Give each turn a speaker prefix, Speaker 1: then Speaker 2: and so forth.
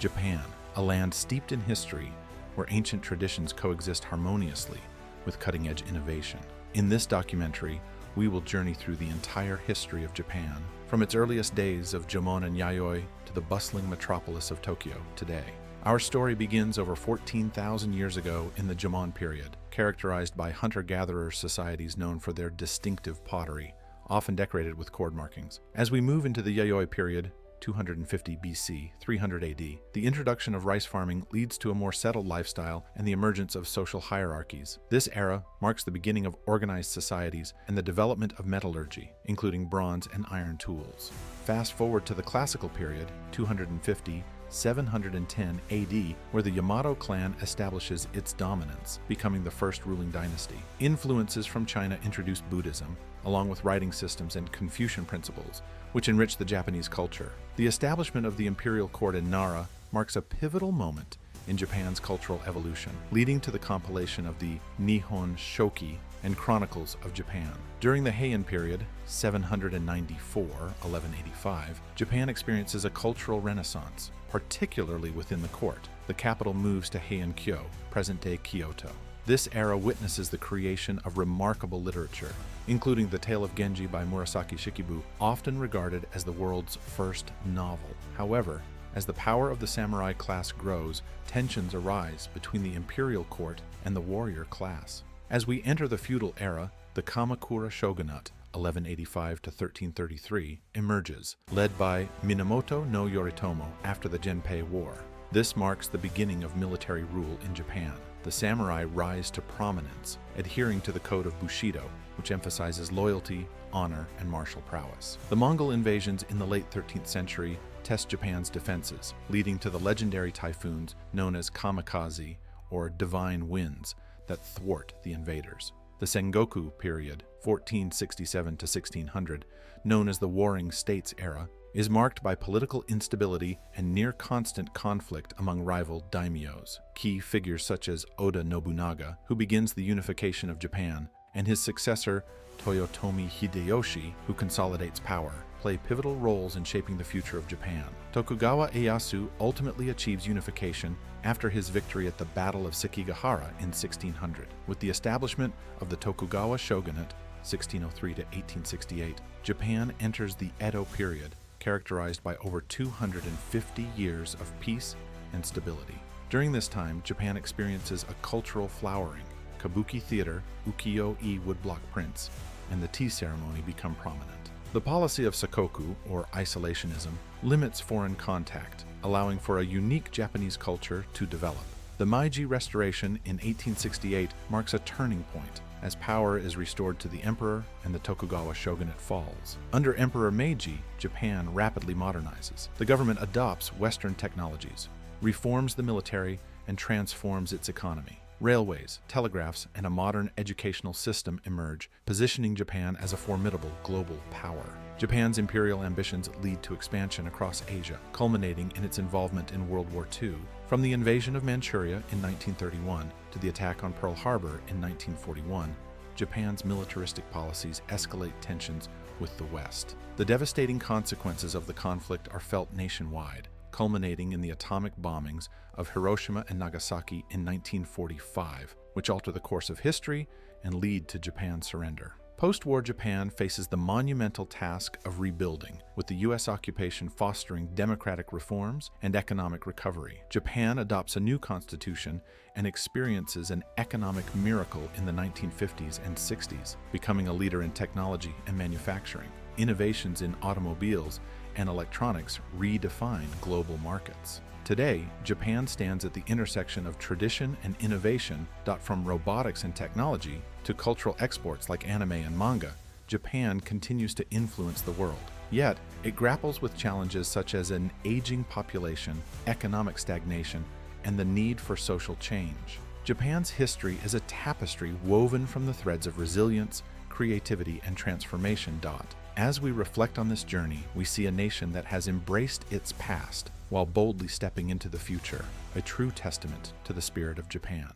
Speaker 1: Japan, a land steeped in history where ancient traditions coexist harmoniously with cutting-edge innovation. In this documentary, we will journey through the entire history of Japan, from its earliest days of Jomon and Yayoi to the bustling metropolis of Tokyo today. Our story begins over 14,000 years ago in the Jomon period, characterized by hunter-gatherer societies known for their distinctive pottery, often decorated with cord markings. As we move into the Yayoi period, 250 BC, 300 AD, the introduction of rice farming leads to a more settled lifestyle and the emergence of social hierarchies. This era marks the beginning of organized societies and the development of metallurgy, including bronze and iron tools. Fast forward to the classical period, 250 710 AD, where the Yamato clan establishes its dominance, becoming the first ruling dynasty. Influences from China introduced Buddhism, along with writing systems and Confucian principles, which enriched the Japanese culture. The establishment of the imperial court in Nara marks a pivotal moment in Japan's cultural evolution, leading to the compilation of the Nihon Shoki and Chronicles of Japan. During the Heian period, 794-1185, Japan experiences a cultural renaissance, particularly within the court. The capital moves to Heian-kyo, present-day Kyoto. This era witnesses the creation of remarkable literature, including The Tale of Genji by Murasaki Shikibu, often regarded as the world's first novel. However, as the power of the samurai class grows, tensions arise between the imperial court and the warrior class. As we enter the feudal era, the Kamakura shogunate, 1185 to 1333, emerges, led by Minamoto no Yoritomo after the Genpei War. This marks the beginning of military rule in Japan. The samurai rise to prominence, adhering to the code of Bushido, which emphasizes loyalty, honor, and martial prowess. The Mongol invasions in the late 13th century test Japan's defenses, leading to the legendary typhoons known as kamikaze, or divine winds, that thwart the invaders. The Sengoku period, 1467 to 1600, known as the Warring States era, is marked by political instability and near-constant conflict among rival daimyos. Key figures such as Oda Nobunaga, who begins the unification of Japan, and his successor Toyotomi Hideyoshi, who consolidates power, play pivotal roles in shaping the future of Japan. Tokugawa Ieyasu ultimately achieves unification after his victory at the Battle of Sekigahara in 1600. With the establishment of the Tokugawa shogunate, 1603 to 1868, Japan enters the Edo period, characterized by over 250 years of peace and stability. During this time, Japan experiences a cultural flowering. Kabuki theater, ukiyo-e woodblock prints, and the tea ceremony become prominent. The policy of sakoku, or isolationism, limits foreign contact, allowing for a unique Japanese culture to develop. The Meiji Restoration in 1868 marks a turning point, as power is restored to the emperor and the Tokugawa shogunate falls. Under Emperor Meiji, Japan rapidly modernizes. The government adopts Western technologies, reforms the military, and transforms its economy. Railways, telegraphs, and a modern educational system emerge, positioning Japan as a formidable global power. Japan's imperial ambitions lead to expansion across Asia, culminating in its involvement in World War II. From the invasion of Manchuria in 1931 to the attack on Pearl Harbor in 1941, Japan's militaristic policies escalate tensions with the West. The devastating consequences of the conflict are felt nationwide, culminating in the atomic bombings of Hiroshima and Nagasaki in 1945, which alter the course of history and lead to Japan's surrender. Post-war Japan faces the monumental task of rebuilding, with the U.S. occupation fostering democratic reforms and economic recovery. Japan adopts a new constitution and experiences an economic miracle in the 1950s and 60s, becoming a leader in technology and manufacturing. Innovations in automobiles and electronics redefine global markets. Today, Japan stands at the intersection of tradition and innovation. From robotics and technology to cultural exports like anime and manga, Japan continues to influence the world. Yet, it grapples with challenges such as an aging population, economic stagnation, and the need for social change. Japan's history is a tapestry woven from the threads of resilience, creativity, and transformation. As we reflect on this journey, we see a nation that has embraced its past while boldly stepping into the future, a true testament to the spirit of Japan.